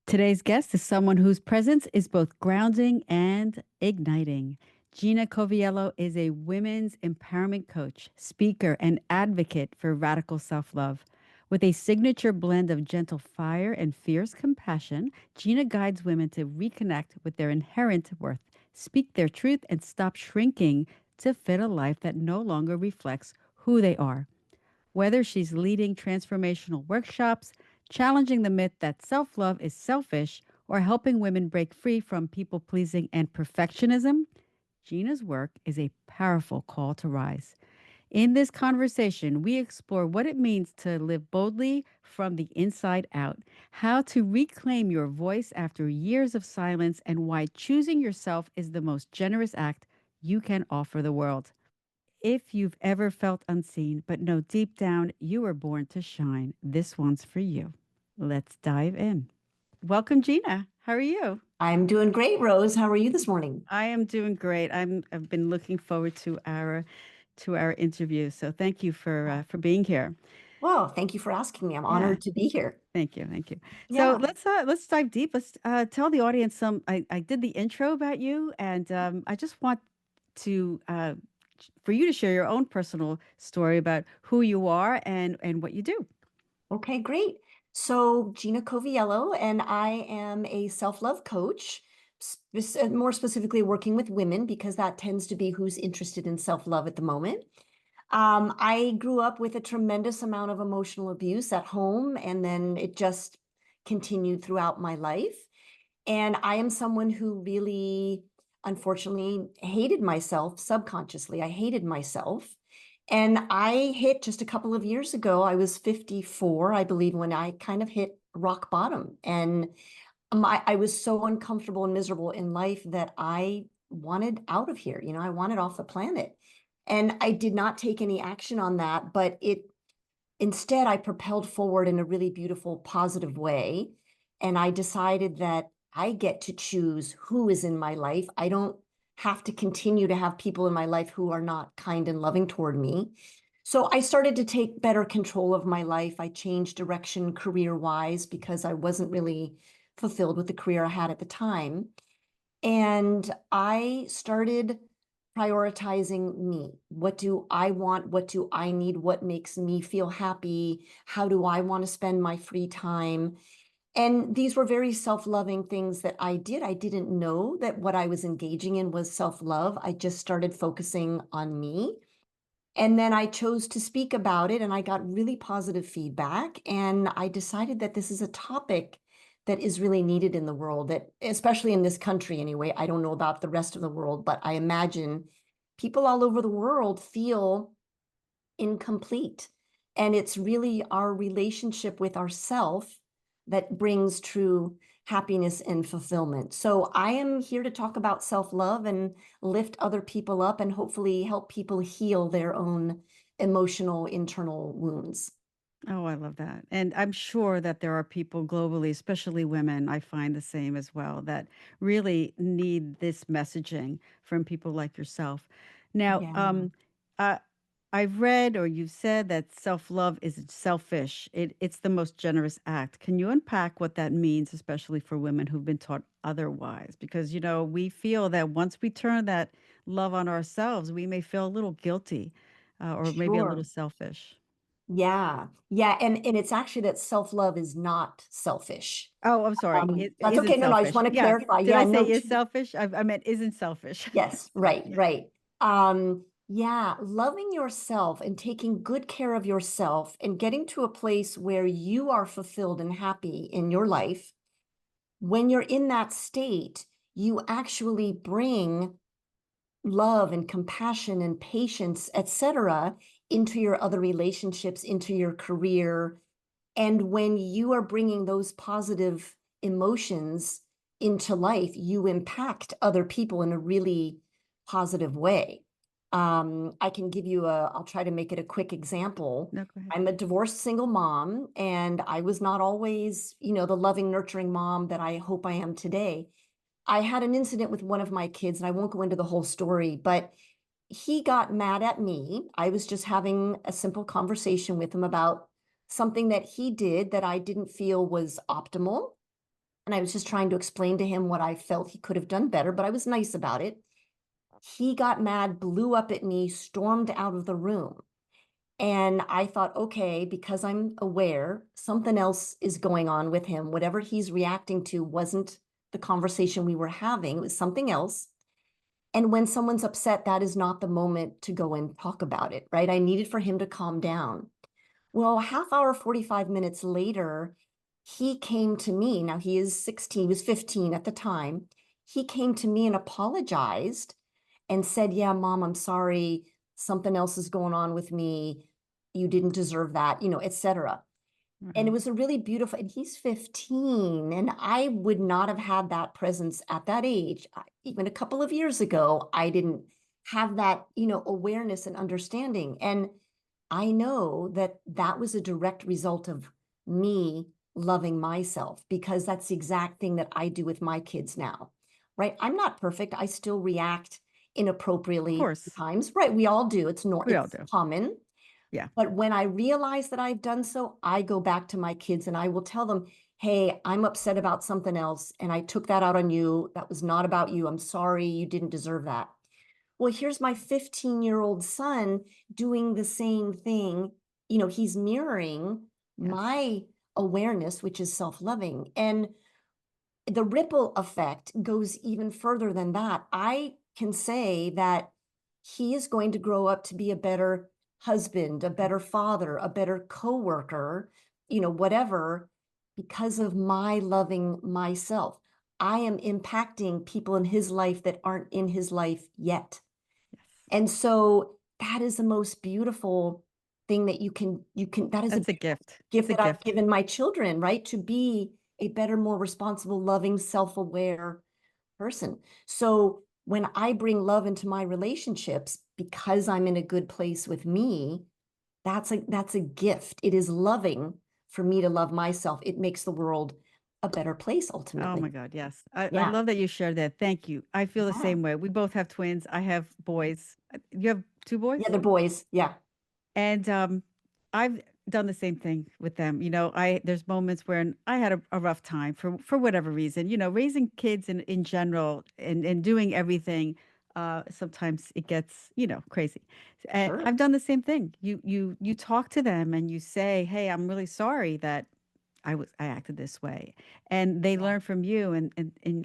Today's guest is someone whose presence is both grounding and igniting. Gina Coviello is a women's empowerment coach, speaker, and advocate for radical self love. With a signature blend of gentle fire and fierce compassion, Gina guides women to reconnect with their inherent worth, speak their truth, and stop shrinking to fit a life that no longer reflects who they are. Whether she's leading transformational workshops, challenging the myth that self love is selfish, or helping women break free from people pleasing and perfectionism, Gina's work is a powerful call to rise. In this conversation, we explore what it means to live boldly from the inside out, how to reclaim your voice after years of silence, and why choosing yourself is the most generous act you can offer the world. If you've ever felt unseen, but know deep down you were born to shine, this one's for you. Let's dive in. Welcome, Gina. How are you? I'm doing great, Rose. How are you this morning? I am doing great. I've been looking forward to our interview. So thank you for being here. Well, thank you for asking me. I'm Yeah, honored to be here. thank you, thank you. So Yeah. let's dive deep. Let's tell the audience some. I did the intro about you, and I just want to for you to share your own personal story about who you are and what you do. Okay, great. So, Gina Coviello, and I am a self-love coach, more specifically working with women because that tends to be who's interested in self-love at the moment. I grew up with a tremendous amount of emotional abuse at home, and then it just continued throughout my life. And I am someone who really, unfortunately, hated myself subconsciously. I hated myself. And I hit just a couple of years ago, I was 54, I believe, when I kind of hit rock bottom. And I was so uncomfortable and miserable in life that I wanted out of here. I wanted off the planet. And I did not take any action on that, but instead I propelled forward in a really beautiful, positive way. And I decided that I get to choose who is in my life. I don't have to continue to have people in my life who are not kind and loving toward me. So I started to take better control of my life. I changed direction career-wise because I wasn't really fulfilled with the career I had at the time. And I started prioritizing me. What do I want? What do I need? What makes me feel happy? How do I want to spend my free time? And these were very self-loving things that I did. I didn't know that what I was engaging in was self-love. I just started focusing on me. And then I chose to speak about it, and I got really positive feedback. And I decided that this is a topic that is really needed in the world, that especially in this country anyway. I don't know about the rest of the world, but I imagine people all over the world feel incomplete. And it's really our relationship with ourself that brings true happiness and fulfillment. So I am here to talk about self-love and lift other people up and hopefully help people heal their own emotional internal wounds. Oh, I love that. And I'm sure that there are people globally, especially women, I find the same as well, that really need this messaging from people like yourself. Now, Yeah. uh, I've read or you've said that self-love is selfish. It's the most generous act. Can you unpack what that means, especially for women who've been taught otherwise? Because, we feel that once we turn that love on ourselves, we may feel a little guilty or maybe a little Sure. selfish. Yeah. Yeah. And it's actually that self-love is not selfish. Oh, I'm sorry. It That's isn't okay. No, no, I just selfish. want to Yeah. clarify. Did Yeah, I say no, is selfish? I meant isn't selfish. yes, Sorry. right, right. Yeah, loving yourself and taking good care of yourself and getting to a place where you are fulfilled and happy in your life. When you're in that state, you actually bring love and compassion and patience, etc., into your other relationships, into your career. And when you are bringing those positive emotions into life, you impact other people in a really positive way. I can give you I'll try to make it a quick example. No, go ahead. I'm a divorced single mom, and I was not always, the loving, nurturing mom that I hope I am today. I had an incident with one of my kids, and I won't go into the whole story, but he got mad at me. I was just having a simple conversation with him about something that he did that I didn't feel was optimal. And I was just trying to explain to him what I felt he could have done better, but I was nice about it. He got mad, blew up at me, stormed out of the room. And I thought, okay, because I'm aware something else is going on with him. Whatever he's reacting to wasn't the conversation we were having, it was something else. And when someone's upset, that is not the moment to go and talk about it, right? I needed for him to calm down. Well, a half hour, 45 minutes later, he came to me. Now he is 16, he was 15 at the time. He came to me and apologized and said, yeah, mom, I'm sorry. Something else is going on with me. You didn't deserve that, etc. And it Right. was a really beautiful, and he's 15, and I would not have had that presence at that age. Even a couple of years ago, I didn't have that, awareness and understanding. And I know that that was a direct result of me loving myself, because that's the exact thing that I do with my kids now, right? I'm not perfect. I still react Of inappropriately course. sometimes, right? We all do. We all It's do. common. Yeah. But when I realize that I've done so, I go back to my kids and I will tell them, hey, I'm upset about something else and I took that out on you. That was not about you. I'm sorry. You didn't deserve that. Well, here's my 15-year-old son doing the same thing. He's mirroring Yes. my awareness, which is self-loving. And the ripple effect goes even further than that. I can say that he is going to grow up to be a better husband, a better father, a better coworker, whatever, because of my loving myself. I am impacting people in his life that aren't in his life yet. Yes. And so that is the most beautiful thing that that is a That's a gift. It's gift a that I've gift. given my children, right? To be a better, more responsible, loving, self-aware person. So when I bring love into my relationships, because I'm in a good place with me, that's a gift. It is loving for me to love myself. It makes the world a better place Oh my ultimately. God, yes. I Yeah. love that you shared that. Thank you. I feel the Yeah. same way. We both have twins. I have boys. You have two Yeah, boys? they're boys. Yeah. And I've done the same thing with them. I there's moments when I had a rough time for whatever reason. Raising kids in general and doing everything. Sometimes it gets crazy. And Sure. I've done the same thing. You talk to them and you say, "Hey, I'm really sorry that I acted this way," and they Yeah. learn from you, and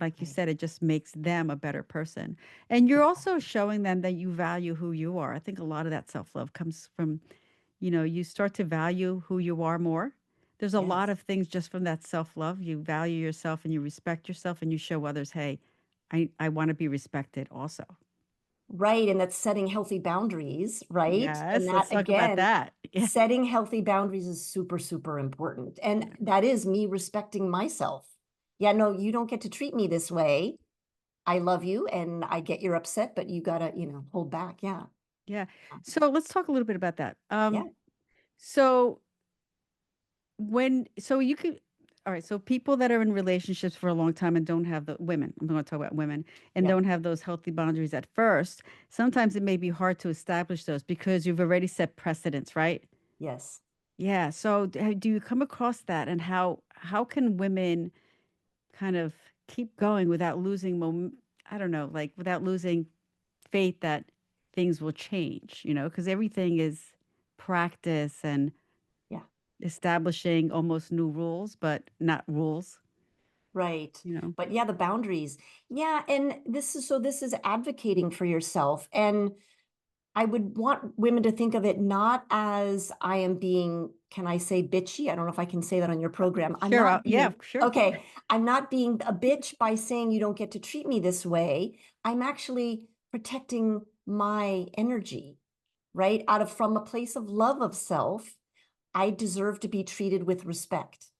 like you Right. said, it just makes them a better person. And you're also showing them that you value who you are. I think a lot of that self love comes from you start to value who you are more. There's a lot Yes. of things just from that self love. You value yourself and you respect yourself, and you show others, hey, I want to be respected also. Right. And that's setting healthy boundaries, right? And Yes, let's that talk about again, that. Yeah. setting healthy boundaries is super, super important. And Yeah. that is me respecting myself. Yeah, no, you don't get to treat me this way. I love you and I get you're upset, but you gotta, hold back. Yeah. Yeah. So let's talk a little bit about that. Yeah. So so you could, all right, so people that are in relationships for a long time and don't have the women, I'm going to talk about women, and Yeah. don't have those healthy boundaries at first, sometimes it may be hard to establish those because you've already set precedents, right? Yes. Yeah. So do you come across that, and how can women kind of keep going without losing I don't know, like without losing faith that things will change, because everything is practice and Yeah. establishing almost new rules, but not rules, Right. you know? But yeah, the boundaries. Yeah. And this is advocating for yourself. And I would want women to think of it not as I am being, can I say bitchy? I don't know if I can say that on your program. I'm Sure. not Yeah, being, sure. okay, I'm not being a bitch by saying you don't get to treat me this way. I'm actually protecting my energy, right? From a place of love of self, I deserve to be treated with respect.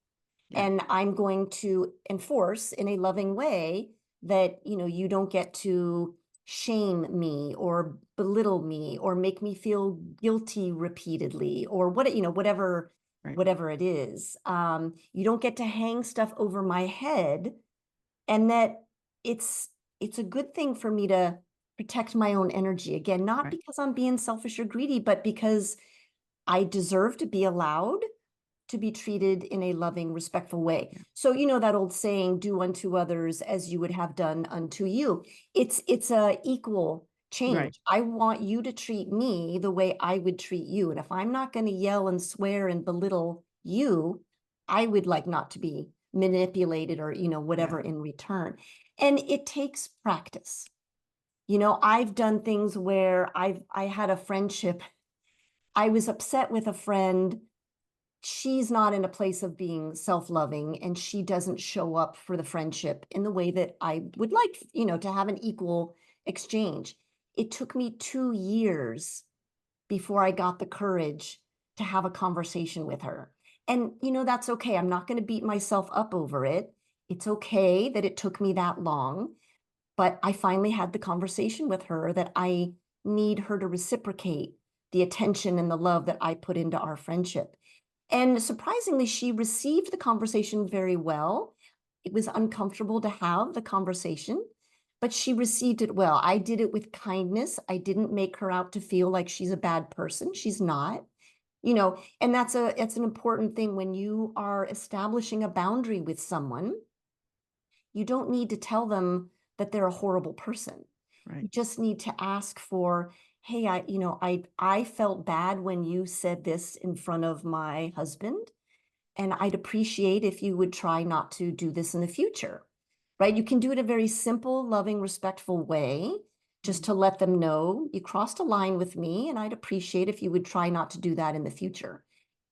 Yeah, And I'm going to enforce in a loving way that, you don't get to shame me or belittle me or make me feel guilty repeatedly or whatever, right, whatever it is. You don't get to hang stuff over my head, and that it's it's a good thing for me to protect my own energy. Again, not right. because I'm being selfish or greedy, but because I deserve to be allowed to be treated in a loving, respectful way. Yeah. So, that old saying, do unto others as you would have done unto you. It's a equal Right. change. I want you to treat me the way I would treat you. And if I'm not going to yell and swear and belittle you, I would like not to be manipulated or, Yeah. whatever in return. And it takes practice. I've done things where I had a friendship. I was upset with a friend. She's not in a place of being self-loving, and she doesn't show up for the friendship in the way that I would like, to have an equal exchange. It took me 2 years before I got the courage to have a conversation with her. And, that's okay. I'm not going to beat myself up over it. It's okay that it took me that long, but I finally had the conversation with her that I need her to reciprocate the attention and the love that I put into our friendship. And surprisingly, she received the conversation very well. It was uncomfortable to have the conversation, but she received it well. I did it with kindness. I didn't make her out to feel like she's a bad person. She's not. And it's an important thing when you are establishing a boundary with someone. You don't need to tell them that they're a horrible person. Right. You just need to ask for, hey, I felt bad when you said this in front of my husband, and I'd appreciate if you would try not to do this in the future. Right? You can do it a very simple, loving, respectful way, just Mm. to let them know you crossed a line with me, and I'd appreciate if you would try not to do that in the future.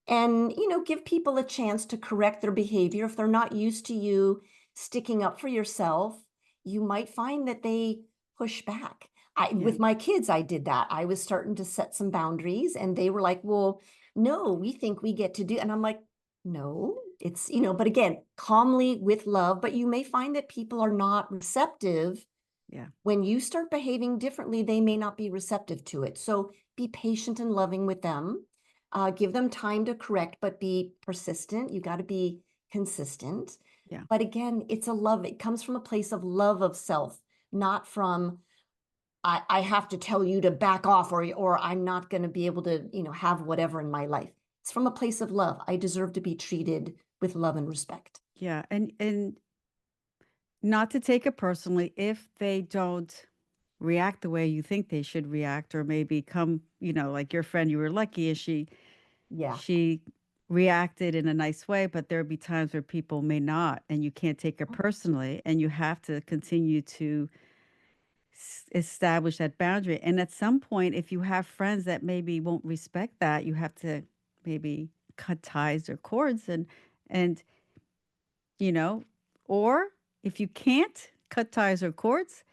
And give people a chance to correct their behavior. If they're not used to you sticking up for yourself, you might find that they push back. Yeah. With my kids, I did that. I was starting to set some boundaries, and they were like, well, no, we think we get to do. And I'm like, no, it's, but again, calmly with love. But you may find that people are not receptive. Yeah. When you start behaving differently, they may not be receptive to it. So be patient and loving with them. Give them time to correct, but be persistent. You got to be consistent. Yeah. But again, it's a love. It comes from a place of love of self, not from I have to tell you to back off, or I'm not going to be able to, have whatever in my life. It's from a place of love. I deserve to be treated with love and respect. Yeah. And not to take it personally if they don't react the way you think they should react, or maybe come, like your friend, you were lucky and Yeah, she reacted in a nice way, but there'll be times where people may not, and you can't take it personally, and you have to continue to establish that boundary. And at some point, if you have friends that maybe won't respect that, you have to maybe cut ties or cords, and you know, or if you can't cut ties or cords,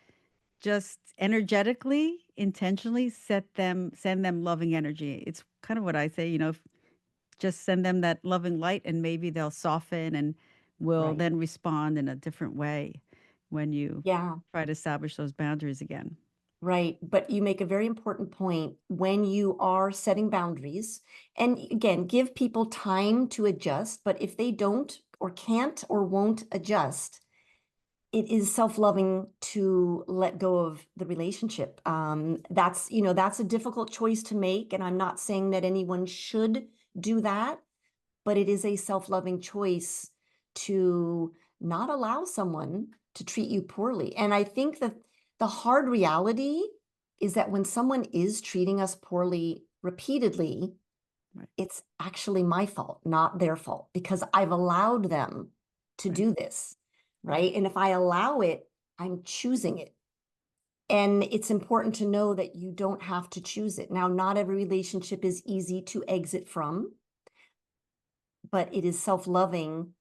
just energetically, intentionally send them loving energy. It's kind of what I say, just send them that loving light, and maybe they'll soften and will right. then respond in a different way when you Yeah. try to establish those boundaries again. Right. But you make a very important point when you are setting boundaries. And again, give people time to adjust. But if they don't or can't or won't adjust, it is self-loving to let go of the relationship. That's a difficult choice to make. And I'm not saying that anyone should do that, but it is a self-loving choice to not allow someone to treat you poorly. And I think that the hard reality is that when someone is treating us poorly repeatedly, Right, it's actually my fault, not their fault, because I've allowed them to right, do this, right, right? And if I allow it, I'm choosing it. And it's important to know that you don't have to choose it. Now, not every relationship is easy to exit from, but it is self-loving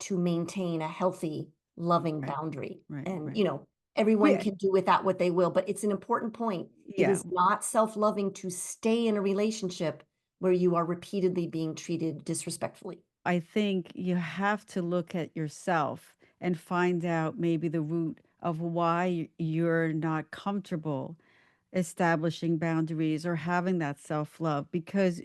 to maintain a healthy, loving right, boundary. right, And, right. everyone We, can do with that what they will, but it's an important point. It yeah, is not self-loving to stay in a relationship where you are repeatedly being treated disrespectfully. I think you have to look at yourself and find out maybe the root of why you're not comfortable establishing boundaries or having that self love. Because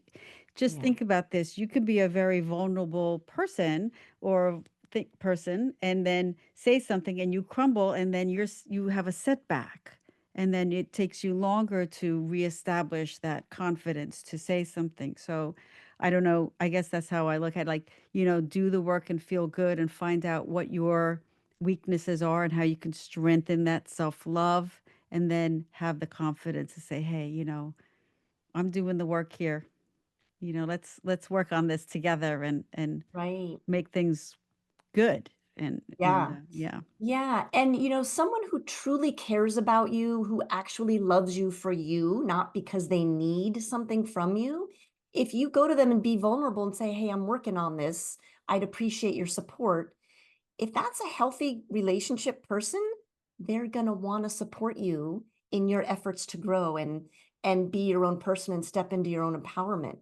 just Yeah. think about this, you could be a very vulnerable person or think person and then say something and you crumble, and then you have a setback. And then it takes you longer to reestablish that confidence to say something. So I don't know. I guess that's how I look at like, do the work and feel good and find out what your weaknesses are and how you can strengthen that self-love and then have the confidence to say, "Hey, I'm doing the work here. Let's work on this together and Right. make things good." And Yeah. yeah. Yeah. And, someone who truly cares about you, who actually loves you for you, not because they need something from you. If you go to them and be vulnerable and say, hey, I'm working on this, I'd appreciate your support. If that's a healthy relationship person, they're going to want to support you in your efforts to grow and be your own person and step into your own empowerment.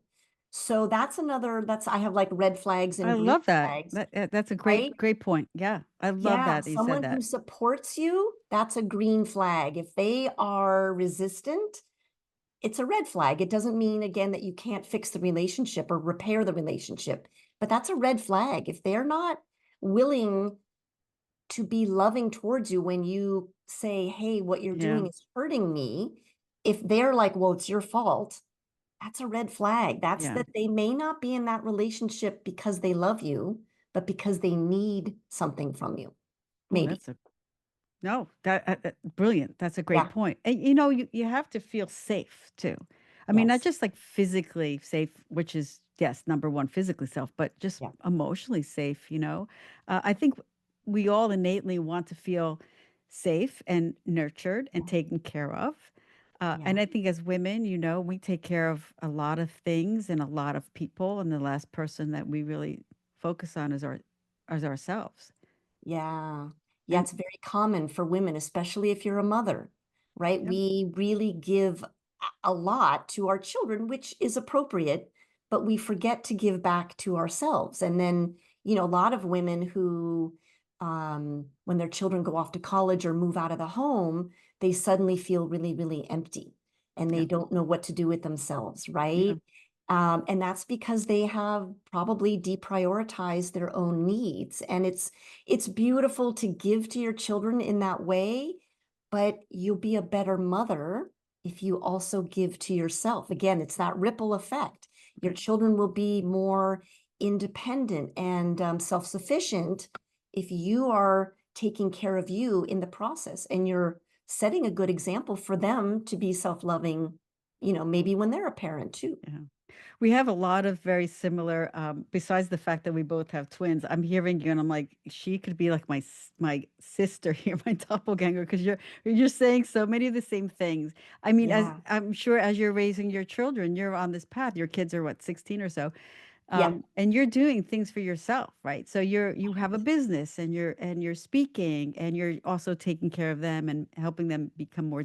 So I have like red flags I and green love that. flags, That's a right? great point. Yeah. I love Yeah, that you said someone who that. supports you, that's a green flag. If they are resistant, it's a red flag. It doesn't mean, again, that you can't fix the relationship or repair the relationship, but that's a red flag. If they're not willing to be loving towards you when you say, hey, what you're Yeah. doing is hurting me, if they're like, well, it's your fault, that's a red flag. That's Yeah. that they may not be in that relationship because they love you, but because they need something from you, Oh, maybe. that's a No, brilliant. That's a great Yeah. point. And you have to feel safe too. I mean, not Yes. just like physically safe, which is yes, number one, physically self, but just Yeah. emotionally safe. I think we all innately want to feel safe and nurtured and Yeah. taken care of. And Yeah. I think as women, we take care of a lot of things and a lot of people, and the last person that we really focus on is ourselves. Yeah. Yeah, And it's very common for women, especially if you're a mother, right? yep, We really give a lot to our children, which is appropriate, but we forget to give back to ourselves. And then, a lot of women who, when their children go off to college or move out of the home, they suddenly feel really, really empty and they yeah, don't know what to do with themselves, yeah, right? And that's because they have probably deprioritized their own needs. And it's beautiful to give to your children in that way, but you'll be a better mother if you also give to yourself. Again, it's that ripple effect. Your right. children will be more independent and self-sufficient if you are taking care of you in the process and you're setting a good example for them to be self-loving, maybe when they're a parent too. Yeah. We have a lot of very similar, besides the fact that we both have twins. I'm hearing you and I'm like, she could be like my sister here, my doppelganger, because you're saying so many of the same things. I mean, as Yeah. I'm sure as you're raising your children, you're on this path. Your kids are what, 16 or so. Yeah. And you're doing things for yourself, right? So you have a business and you're speaking and you're also taking care of them and helping them become more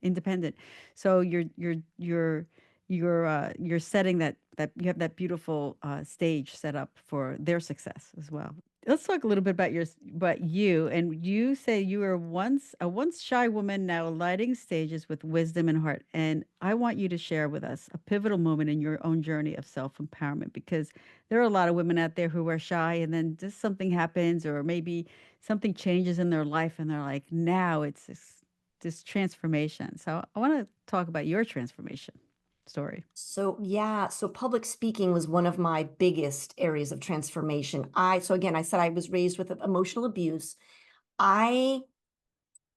independent. So you're setting that you have that beautiful stage set up for their success as well. Let's talk a little bit about you. And you say you were once shy woman, now lighting stages with wisdom and heart. And I want you to share with us a pivotal moment in your own journey of self-empowerment, because there are a lot of women out there who are shy and then just something happens or maybe something changes in their life and they're like, now it's this transformation. So I want to talk about your transformation story. So yeah, so public speaking was one of my biggest areas of transformation. So again, I said I was raised with emotional abuse. I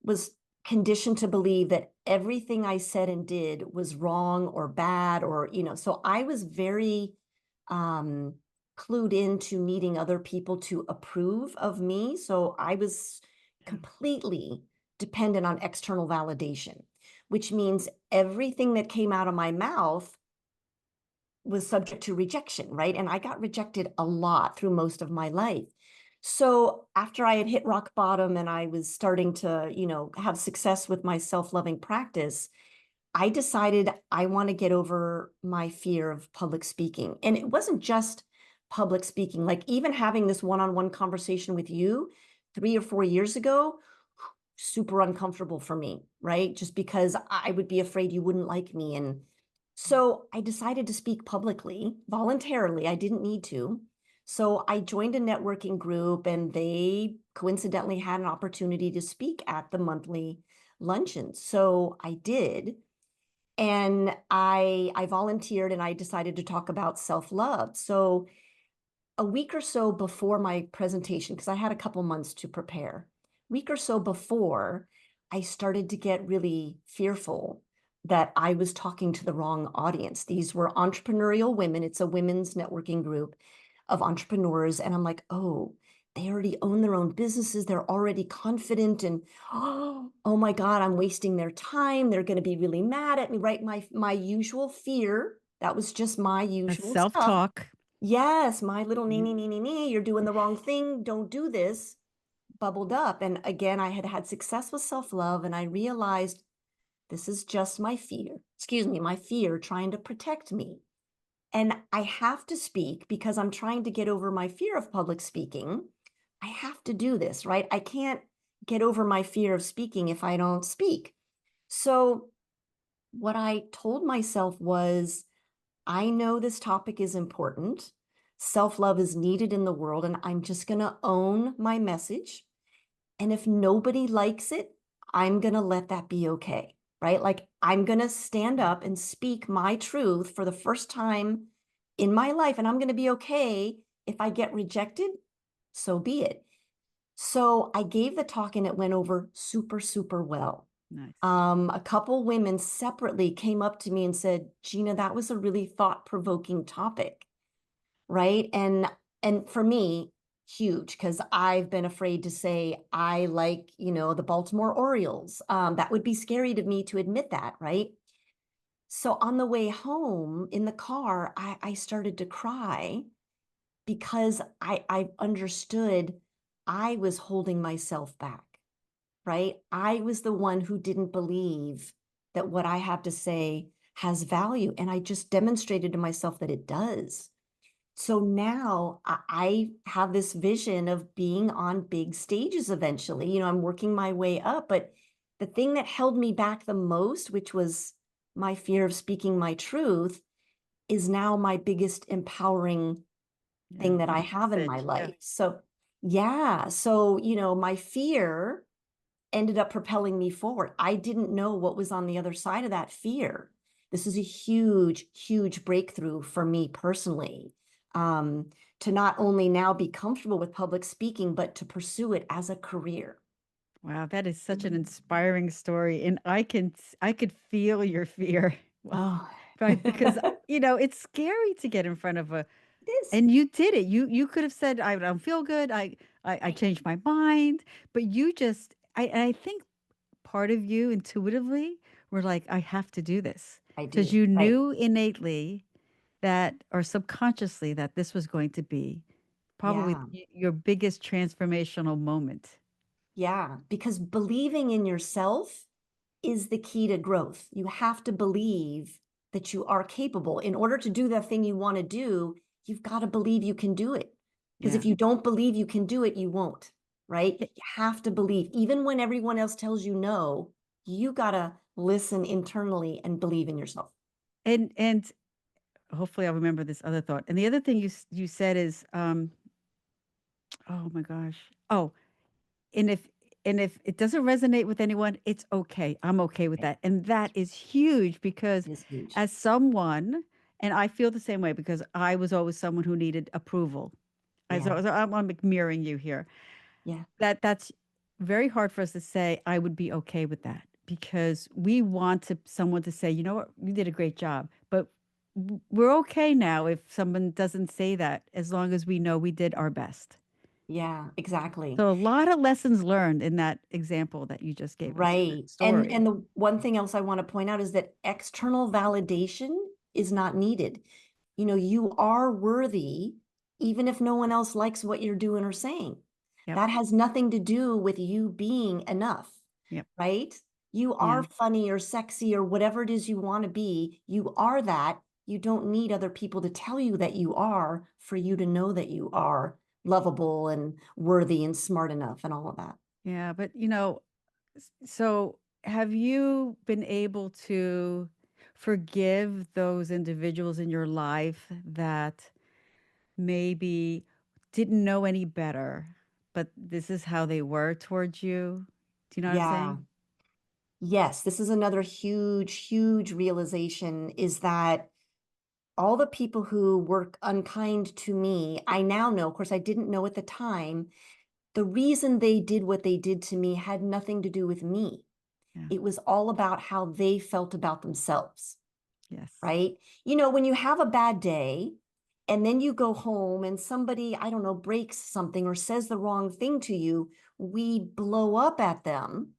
was conditioned to believe that everything I said and did was wrong or bad or, so I was very um clued into needing other people to approve of me. So I was Yeah. completely dependent on external validation, which means everything that came out of my mouth was subject to rejection, right? And I got rejected a lot through most of my life. So after I had hit rock bottom and I was starting to, have success with my self-loving practice, I decided I want to get over my fear of public speaking. And it wasn't just public speaking, like even having this one-on-one conversation with you 3 or 4 years ago, super uncomfortable for me, right? Just because I would be afraid you wouldn't like me. And so I decided to speak publicly voluntarily. I didn't need to. So I joined a networking group and they coincidentally had an opportunity to speak at the monthly luncheon. So I did. And I volunteered and I decided to talk about self-love. So a week or so before my presentation, because I had a couple months to prepare, week or so before, I started to get really fearful that I was talking to the wrong audience. These were entrepreneurial women. It's a women's networking group of entrepreneurs. And I'm like, oh, they already own their own businesses. They're already confident. And oh my God, I'm wasting their time. They're going to be really mad at me, right? My usual fear. That was just my That's usual stuff. self-talk. Yes, my little nee, Mhm. nee, nee, nee, nee, you're doing the wrong thing. Don't do this. Bubbled up. And again, I had had success with self-love, and I realized this is just my fear. Excuse me, my fear trying to protect me. And I have to speak because I'm trying to get over my fear of public speaking. I have to do this, right? I can't get over my fear of speaking if I don't speak. So, what I told myself was, I know this topic is important. Self love is needed in the world, and I'm just going to own my message. And if nobody likes it, I'm going to let that be okay, right? Like, I'm going to stand up and speak my truth for the first time in my life. And I'm going to be okay if I get rejected, so be it. So I gave the talk and it went over super, super well. Nice. A couple women separately came up to me and said, Gina, that was a really thought-provoking topic, right? And for me, huge, because I've been afraid to say I like, the Baltimore Orioles. That would be scary to me to admit that, right? So on the way home in the car, I started to cry because I understood I was holding myself back, right? I was the one who didn't believe that what I have to say has value. And I just demonstrated to myself that it does. So now I have this vision of being on big stages eventually. I'm working my way up, but the thing that held me back the most, which was my fear of speaking my truth, is now my biggest empowering Yeah. thing that I have in my Message. Yeah. life. So, yeah. So, my fear ended up propelling me forward. I didn't know what was on the other side of that fear. This is a huge, huge breakthrough for me personally. Um, to not only now be comfortable with public speaking, but to pursue it as a career. Wow, that is such an inspiring story. And I could feel your fear. Well, Oh, right, because it's scary to get in front of a it is. and you did it. You could have said, I don't feel good. I Right. changed my mind. But you just I think part of you intuitively were like, I have to do this. I Because do. you Right. knew innately that or subconsciously that this was going to be probably Yeah. your biggest transformational moment. Yeah. Because believing in yourself is the key to growth. You have to believe that you are capable. In order to do the thing you want to do, you've got to believe you can do it. Because Yeah. if you don't believe you can do it, you won't, right? A- You have to believe. Even when everyone else tells you no, you got to listen internally and believe in yourself. And hopefully I'll remember this other thought. And the other thing you said is, oh my gosh. Oh, and if it doesn't resonate with anyone, it's okay. I'm okay with Right? that. And that is huge because It is huge. as someone, and I feel the same way because I was always someone who needed approval. Yeah. I'm mirroring you here. Yeah. That's very hard for us to say I would be okay with that because we want someone to say, you know what, you did a great job. But we're okay now if someone doesn't say that as long as we know we did our best. Yeah, exactly. So a lot of lessons learned in that example that you just gave us, that Right. And story. the one thing else I want to point out is that external validation is not needed. You are worthy even if no one else likes what you're doing or saying. Yep. That has nothing to do with you being enough, Yep. right? You Yeah. are funny or sexy or whatever it is you want to be. You are that. You don't need other people to tell you that you are for you to know that you are lovable and worthy and smart enough and all of that. Yeah. But, so have you been able to forgive those individuals in your life that maybe didn't know any better, but this is how they were towards you? Do you know what I'm Yeah. saying? Yes, this is another huge, huge realization is that all the people who were unkind to me, I now know, of course, I didn't know at the time, the reason they did what they did to me had nothing to do with me. Yeah. It was all about how they felt about themselves, Yes. right? You know, when you have a bad day and then you go home and somebody, I don't know, breaks something or says the wrong thing to you, we blow up at them.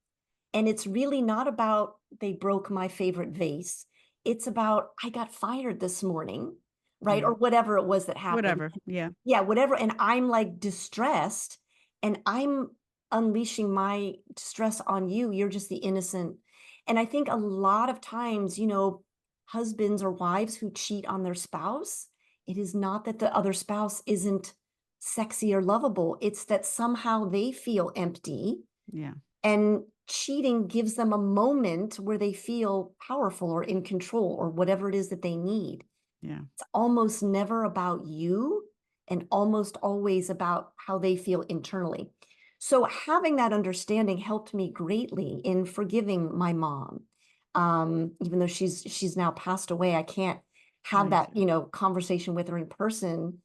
And it's really not about they broke my favorite vase. It's about I got fired this morning, right? Yeah. Or whatever it was that happened. Whatever. Yeah. Yeah, whatever. And I'm like distressed and I'm unleashing my stress on you. You're just the innocent. And I think a lot of times, you know, husbands or wives who cheat on their spouse, it is not that the other spouse isn't sexy or lovable. It's that somehow they feel empty Yeah. and cheating gives them a moment where they feel powerful or in control or whatever it is that they need. Yeah. It's almost never about you and almost always about how they feel internally. So having that understanding helped me greatly in forgiving my mom. Even though she's now passed away, I can't have Me that, too. you know, conversation with her in person.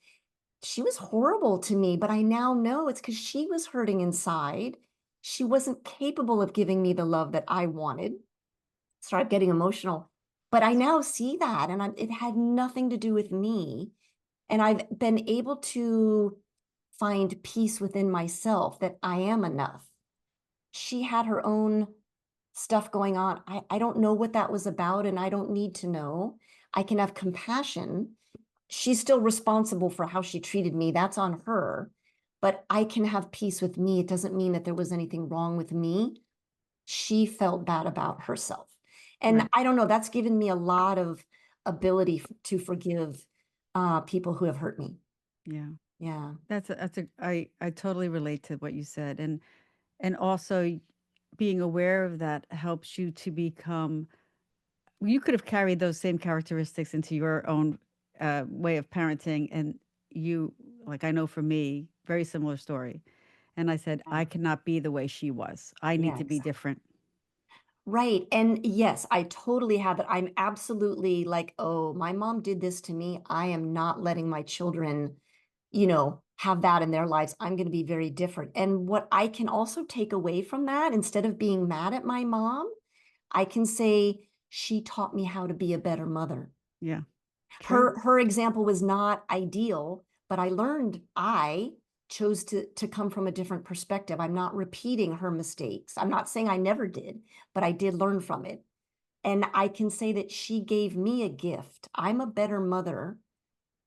She was horrible to me, but I now know it's because she was hurting inside. She wasn't capable of giving me the love that I wanted. Started getting emotional. But I now see that, and it had nothing to do with me. And I've been able to find peace within myself that I am enough. She had her own stuff going on. I don't know what that was about, and I don't need to know. I can have compassion. She's still responsible for how she treated me. That's on her. But I can have peace with me. It doesn't mean that there was anything wrong with me. She felt bad about herself. And Right. I don't know, that's given me a lot of ability to forgive people who have hurt me. Yeah. Yeah. I totally relate to what you said. And also being aware of that helps you to become, you could have carried those same characteristics into your own way of parenting. And you, like, I know for me, very similar story. And I said, Yeah. I cannot be the way she was. I need Yeah, to be exactly. different. Right. And yes, I totally have it. I'm absolutely like, oh, my mom did this to me. I am not letting my children, you know, have that in their lives. I'm going to be very different. And what I can also take away from that, instead of being mad at my mom, I can say, she taught me how to be a better mother. Yeah. True. Her example was not ideal, but I chose to come from a different perspective. I'm not repeating her mistakes. I'm not saying I never did, but I did learn from it. And I can say that she gave me a gift. I'm a better mother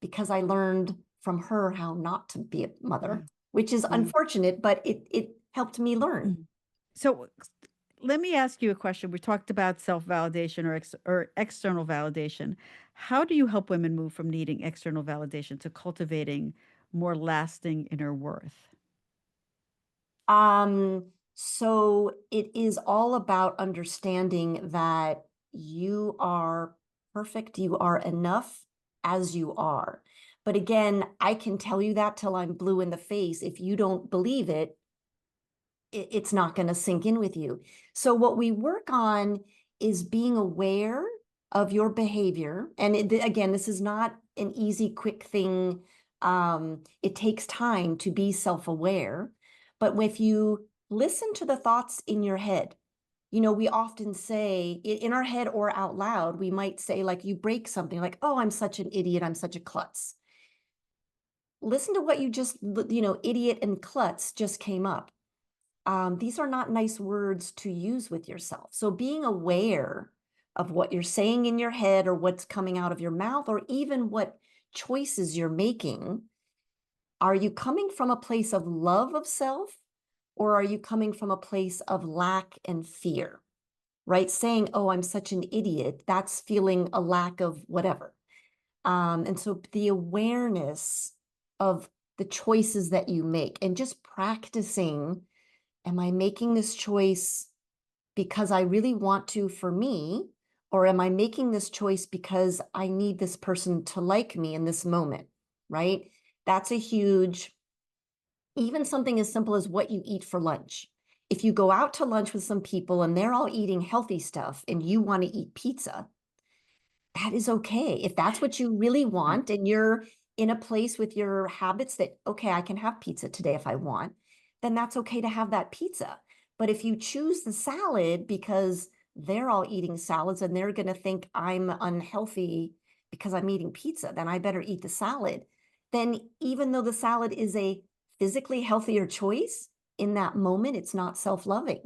because I learned from her how not to be a Yeah. mother, which is Yeah. unfortunate, but it helped me learn. Mhm. So let me ask you a question. We talked about self-validation or external validation. How do you help women move from needing external validation to cultivating more lasting inner worth? So it is all about understanding that you are perfect, you are enough as you are. But again, I can tell you that till I'm blue in the face. If you don't believe it, it's not going to sink in with you. So what we work on is being aware of your behavior. And again, this is not an easy, quick thing. It takes time to be self-aware. But if you listen to the thoughts in your head, you know, we often say in our head or out loud, we might say, like, you break something like, oh, I'm such an idiot, I'm such a klutz. Listen to what you just, you know, idiot and klutz just came up. These are not nice words to use with yourself. So being aware of what you're saying in your head or what's coming out of your mouth, or even what choices you're making, are you coming from a place of love of self, or are you coming from a place of lack and fear? Right? Saying, oh, I'm such an idiot, that's feeling a lack of whatever. And so the awareness of the choices that you make and just practicing, am I making this choice because I really want to for me? Or am I making this choice because I need this person to like me in this moment? Right? That's a huge, even something as simple as what you eat for lunch. If you go out to lunch with some people and they're all eating healthy stuff and you want to eat pizza, that is okay. If that's what you really Right. want and you're in a place with your habits that, okay, I can have pizza today if I want, then that's okay to have that pizza. But if you choose the salad because they're all eating salads and they're going to think I'm unhealthy because I'm eating pizza, then I better eat the salad. Then even though the salad is a physically healthier choice, in that moment, it's not self-loving.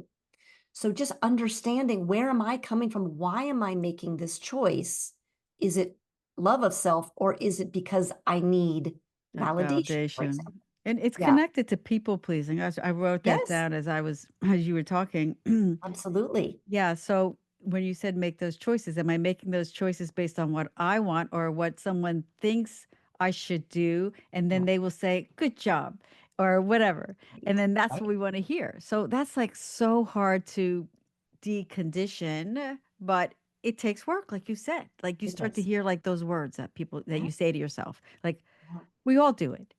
So just understanding, where am I coming from? Why am I making this choice? Is it love of self, or is it because I need That validation, for validation. example? And it's Yeah. connected to people pleasing. I wrote that Yes, down as you were talking. absolutely. Yeah. So when you said make those choices, am I making those choices based on what I want or what someone thinks I should do? And then Yeah, they will say, good job, or whatever. And right. then that's what Right. we want to hear. So that's like so hard to decondition, but it takes work, like you said. Like you It start to does. hear like those words that people that Yeah, you say to yourself. Like yeah. we all do it,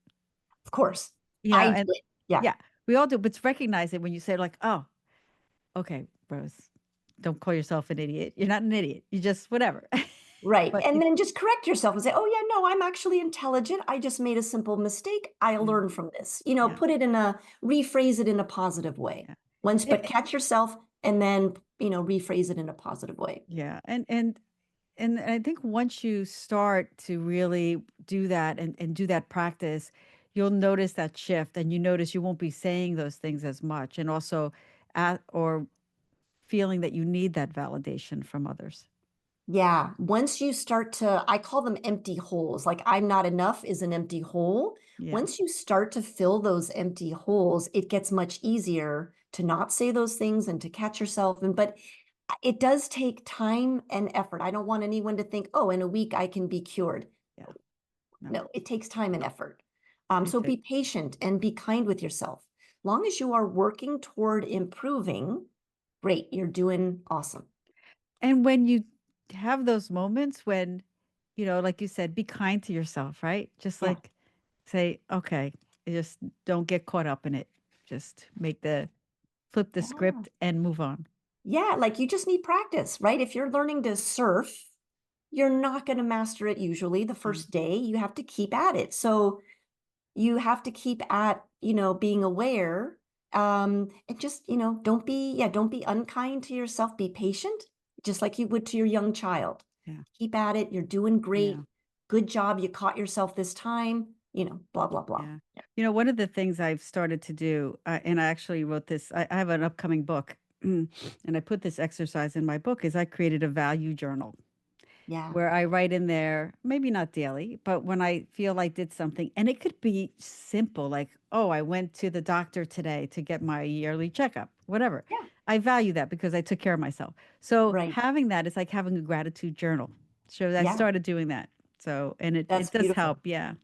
Of course. I do and it. Yeah. yeah, we all do. But to recognize it when you say like, oh, okay, Rose, don't call yourself an idiot. You're not an idiot. You just whatever. Right. But And it, then just correct yourself and say, oh, yeah, no, I'm actually intelligent. I just made a simple mistake. I yeah, learned from this. yeah, Put it in a, rephrase it in a positive way. yeah. But catch yourself and then, rephrase it in a positive way. Yeah, and I think once you start to really do that and do that practice, you'll notice that shift, and you notice you won't be saying those things as much, and also at or feeling that you need that validation from others. Yeah. Once you start to, I call them empty holes. Like I'm not enough is an empty hole. Yeah, Once you start to fill those empty holes, it gets much easier to not say those things and to catch yourself. But it does take time and effort. I don't want anyone to think, oh, in a week I can be cured. yeah. No, No, it takes time and effort. it So did. be patient and be kind with yourself. Long as you are working toward improving, great, you're doing awesome. And when you have those moments when, like you said, be kind to yourself, right? Just Yeah. like say, okay, just don't get caught up in it. Just flip the Yeah. script and move on. Yeah, like you just need practice, right? If you're learning to surf, you're not going to master it usually the Mm, first day. You have to keep at it. So you have to keep at, being aware. And just, don't be unkind to yourself. Be patient, just like you would to your young child. yeah, Keep at it. You're doing yeah. great. Good job. You caught yourself this time, blah, blah, blah. Yeah. Yeah. One of the things I've started to do, and I actually wrote this, I have an upcoming book, and I put this exercise in my book, is I created a value journal Yeah. where I write in there, maybe not daily, but when I feel I did something, and it could be simple, like, oh, I went to the doctor today to get my yearly checkup, whatever. Yeah. I value that because I took care of myself. So Right. having that is like having a gratitude journal. So I Yeah. started doing that. So, and it That's does beautiful. help. Yeah.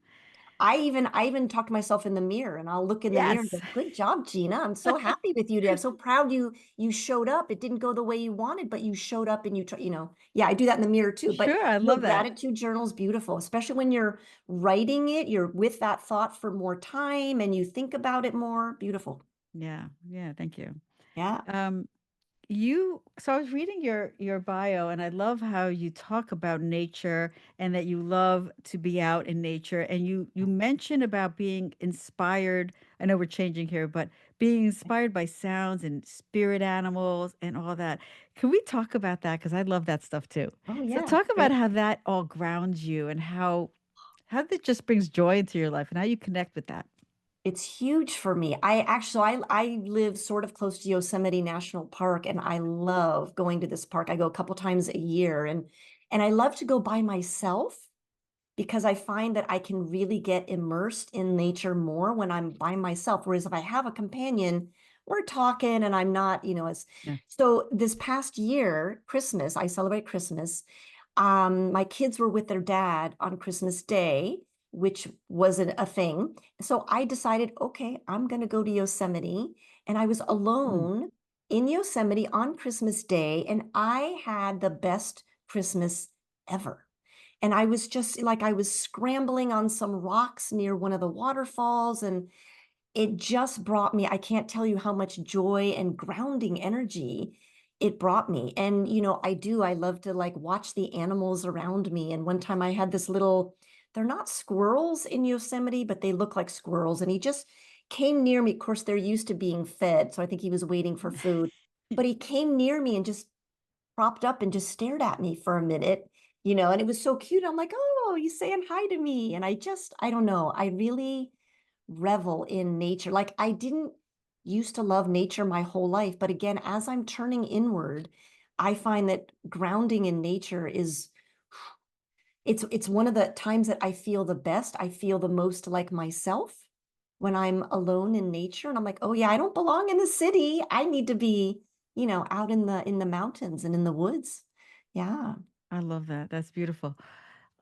I even talk to myself in the mirror and I'll look in the mirror and Yes. go, good job, Gina. I'm so happy with you today. I'm so proud you showed up. It didn't go the way you wanted, but you showed up and yeah, I do that in the mirror too. But Sure, I your love that. gratitude journal is beautiful, especially when you're writing it, you're with that thought for more time and you think about it more. Beautiful. Yeah, yeah, thank you. Yeah. Um, so I was reading your bio, and I love how you talk about nature and that you love to be out in nature. And you mentioned about being inspired. I know we're changing here, but being inspired by sounds and spirit animals and all that. Can we talk about that? Because I love that stuff too. Oh So yeah. talk about Great. how that all grounds you and how that just brings joy into your life and how you connect with that. It's huge for me. I live sort of close to Yosemite National Park and I love going to this park. I go a couple times a year and I love to go by myself because I find that I can really get immersed in nature more when I'm by myself. Whereas if I have a companion, we're talking and I'm not, as Yeah. so this past year, Christmas, I celebrate Christmas. My kids were with their dad on Christmas Day, which wasn't a thing. So I decided, okay, I'm going to go to Yosemite. And I was Mm. alone in Yosemite on Christmas Day, and I had the best Christmas ever. And I was just like, I was scrambling on some rocks near one of the waterfalls, and it just brought me, I can't tell you how much joy and grounding energy it brought me. And, I love to like watch the animals around me. And one time I had this little, they're not squirrels in Yosemite, but they look like squirrels. And he just came near me. Of course, they're used to being fed. So I think he was waiting for food. But he came near me and just propped up and just stared at me for a minute, and it was so cute. I'm like, oh, he's saying hi to me. And I don't know, I really revel in nature. Like I didn't used to love nature my whole life, but again, as I'm turning inward, I find that grounding in nature is it's one of the times that I feel the best. I feel the most like myself when I'm alone in nature. And I'm like, oh yeah, I don't belong in the city. I need to be, out in the mountains and in the woods. Yeah. I love that. That's beautiful.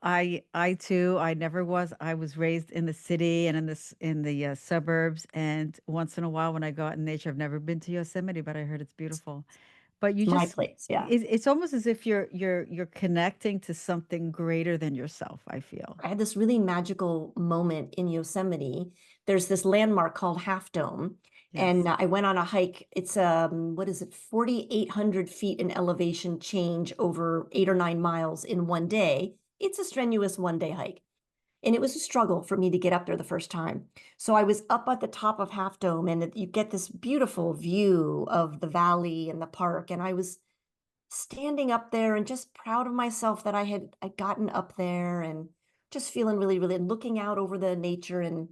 I too, I was raised in the city and in the suburbs. And once in a while when I go out in nature, I've never been to Yosemite, but I heard it's beautiful. But you It's my just, place. Yeah. it's almost as if you're connecting to something greater than yourself, I feel. I had this really magical moment in Yosemite. There's this landmark called Half Dome, and Yes. I went on a hike. It's what is it, 4,800 feet in elevation change over 8 or 9 miles in one day. It's a strenuous one-day hike. And it was a struggle for me to get up there the first time. So I was up at the top of Half Dome, and you get this beautiful view of the valley and the park. And I was standing up there and just proud of myself that I gotten up there and just feeling really, really looking out over the nature and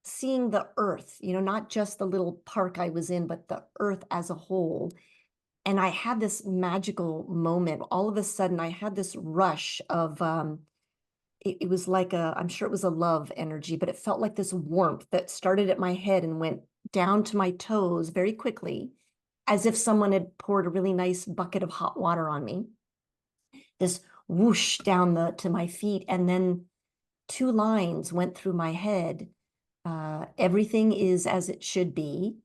seeing the earth, not just the little park I was in, but the earth as a whole. And I had this magical moment. All of a sudden, I had this rush of it was like I'm sure it was a love energy, but it felt like this warmth that started at my head and went down to my toes very quickly, as if someone had poured a really nice bucket of hot water on me. This whoosh down to my feet, and then two lines went through my head. Everything is as it should be.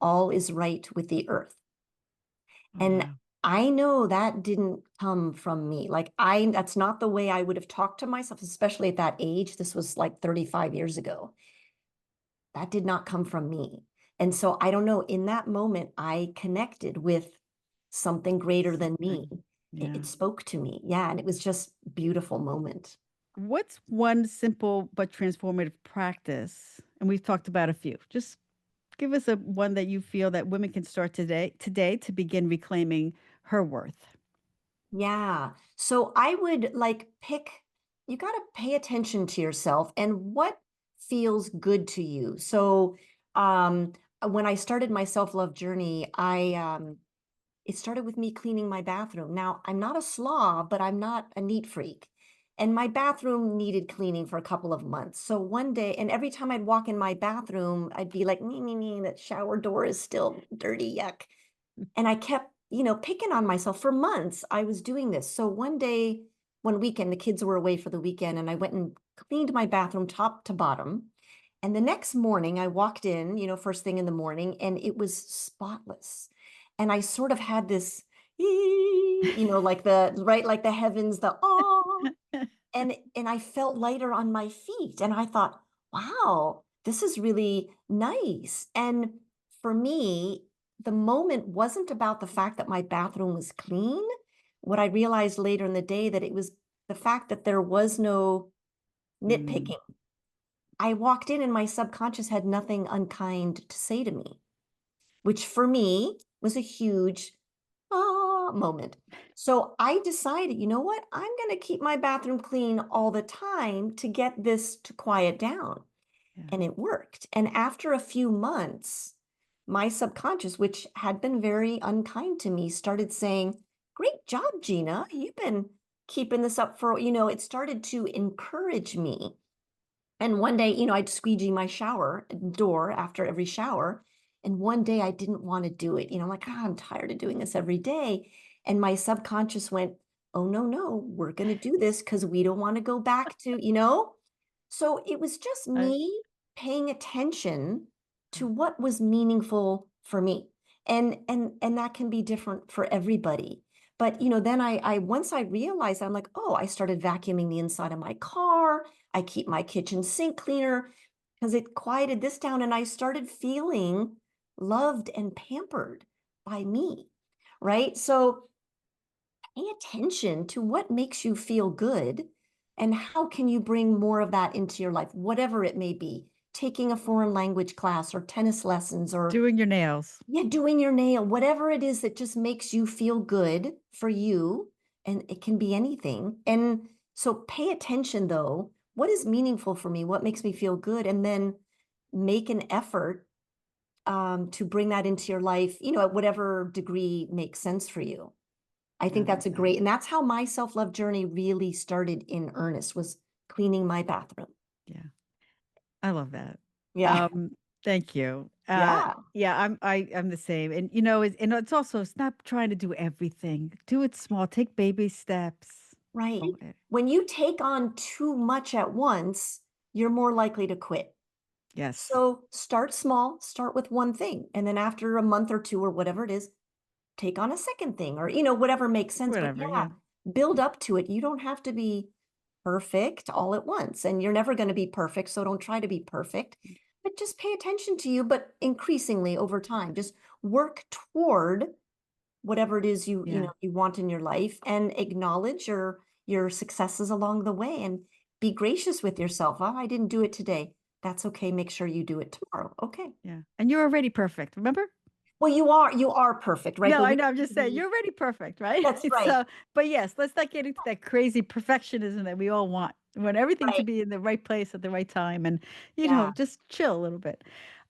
All is right with the earth. Oh, And wow. I know that didn't come from me. Like that's not the way I would have talked to myself, especially at that age. This was like 35 years ago. That did not come from me. And so I don't know, in that moment, I connected with something greater than me. Something. It Yeah. spoke to me. Yeah. And it was just a beautiful moment. What's one simple but transformative practice? And we've talked about a few. Just give us a one that you feel that women can start today to begin reclaiming her worth. Yeah. So I would like you got to pay attention to yourself and what feels good to you. So, when I started my self-love journey, it started with me cleaning my bathroom. Now, I'm not a slob, but I'm not a neat freak. And my bathroom needed cleaning for a couple of months. So one day, and every time I'd walk in my bathroom, I'd be like, nee, nee, nee, that shower door is still dirty, yuck. And I kept, picking on myself for months. I was doing this. So one day, one weekend, the kids were away for the weekend, and I went and cleaned my bathroom top to bottom. And the next morning, I walked in, first thing in the morning, and it was spotless. And I sort of had this, like like the heavens, the oh, and I felt lighter on my feet. And I thought, wow, this is really nice. And for me, the moment wasn't about the fact that my bathroom was clean. What I realized later in the day that it was the fact that there was no Mm, nitpicking. I walked in and my subconscious had nothing unkind to say to me, which for me was a huge moment. So I decided, you know what? I'm going to keep my bathroom clean all the time to get this to quiet down. yeah. And it worked. And after a few months, my subconscious, which had been very unkind to me, started saying, great job, Gina. You've been keeping this up for, it started to encourage me. And one day, I'd squeegee my shower door after every shower. And one day I didn't want to do it. I'm like, I'm tired of doing this every day. And my subconscious went, oh, no, no, we're going to do this because we don't want to go back to. So it was just I, me paying attention to what was meaningful for me. And that can be different for everybody. But then I once I realized, I'm like, oh, I started vacuuming the inside of my car. I keep my kitchen sink cleaner. because it quieted this down and I started feeling loved and pampered by me, right? So pay attention to what makes you feel good and how can you bring more of that into your life, whatever it may be. Taking a foreign language class or tennis lessons or Doing your nails. yeah, doing your nail, whatever it is that just makes you feel good for you. And it can be anything. And so pay attention though. What is meaningful for me? What makes me feel good? And then make an effort to bring that into your life, at whatever degree makes sense for you. I I think love that's a that. great, and that's how my self-love journey really started in earnest was cleaning my bathroom. Yeah. I love that. Yeah. Um, Thank you. Yeah. Yeah, I'm the same. And it's also stop trying to do everything. Do it small. Take baby steps. Right. Oh, When you take on too much at once, you're more likely to quit. yes. So start small, start with one thing. And then after a month or two or whatever it is, take on a second thing or, whatever makes sense. But Whatever. yeah, Yeah. build up to it. You don't have to be perfect all at once. And you're never going to be perfect. So don't try to be perfect, but just pay attention to you, but increasingly over time, just work toward whatever it is Yeah. you want in your life and acknowledge your successes along the way and be gracious with yourself. Oh, I didn't do it today. That's okay. Make sure you do it tomorrow. Okay. Yeah. And you're already perfect. Remember? Well, you are perfect, right? No, But I we know. I'm have just to saying be, you're already perfect, right? that's right. So, but yes, let's not get into that crazy perfectionism that we all want. We want everything to Right. be in the right place at the right time, and Yeah. just chill a little bit.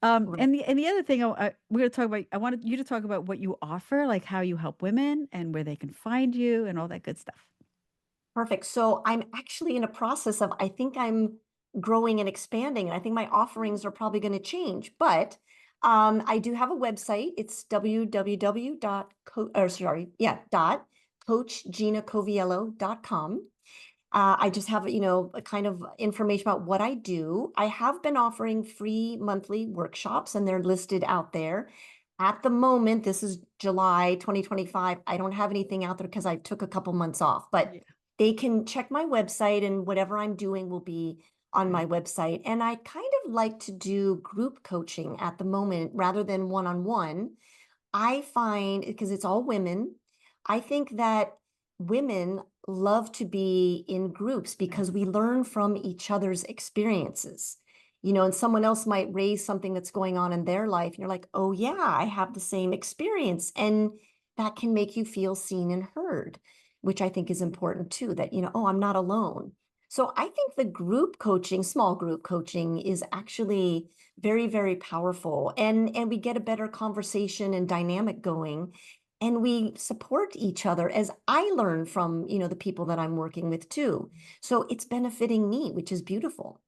Right. And the other thing we're going to talk about, I wanted you to talk about what you offer, like how you help women and where they can find you and all that good stuff. Perfect. So I'm actually in a process of, I think I'm growing and expanding, and I think my offerings are probably going to change. But I do have a website. It's coachginacoviello.com. I just have, a kind of information about what I do. I have been offering free monthly workshops, and they're listed out there. At the moment, this is July 2025. I don't have anything out there because I took a couple months off, but Yeah. they can check my website and whatever I'm doing will be on Yeah. my website. And I kind of like to do group coaching at the moment rather than one-on-one. I find because it's all women, I think that women love to be in groups because we Yes. learn from each other's experiences. And someone else might raise something that's going on in their life, and you're like, oh, yeah, I have the same experience. And that can make you feel seen and heard, which I think is important too, that, oh, I'm not alone. So I think the group coaching, small group coaching is actually very, very powerful. And we get a better conversation and dynamic going. And we support each other as I learn from, the people that I'm working with too. So it's benefiting me, which is beautiful.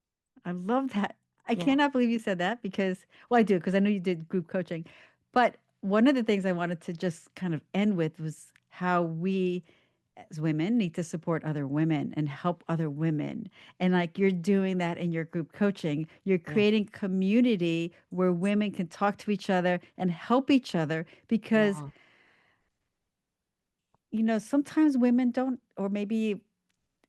I love that. I Yeah. cannot believe you said that because, well, I do because I know you did group coaching. But one of the things I wanted to just kind of end with was how we as women need to support other women and help other women. And like you're doing that in your group coaching, you're Yeah. creating community where women can talk to each other and help each other because, Yeah. sometimes women don't, or maybe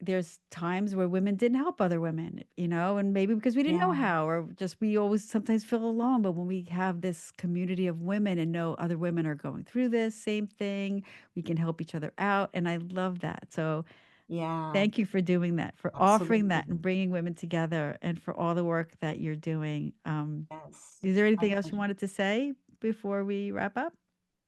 there's times where women didn't help other women, and maybe because we didn't know Yeah. how, or just we always sometimes feel alone. But when we have this community of women and know other women are going through this same thing, we can help each other out. And I love that. So Yeah. thank you for doing that, for offering that and Absolutely. bringing women together and for all the work that you're doing. Yes. Is there My anything else you pleasure. wanted to say before we wrap up?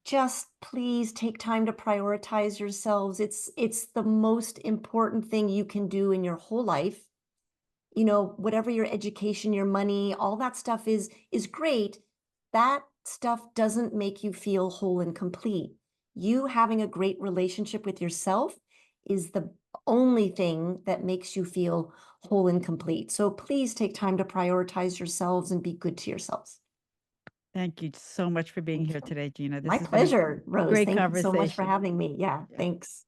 Just please take time to prioritize yourselves. It's the most important thing you can do in your whole life. Whatever your education, your money, all that stuff is great. That stuff doesn't make you feel whole and complete. You having a great relationship with yourself is the only thing that makes you feel whole and complete. So please take time to prioritize yourselves and be good to yourselves. Thank you so much for being Thank here you. today, Gina. This My has been a pleasure, Rose. great Thank you so much for conversation. having me. Yeah, Yeah. thanks.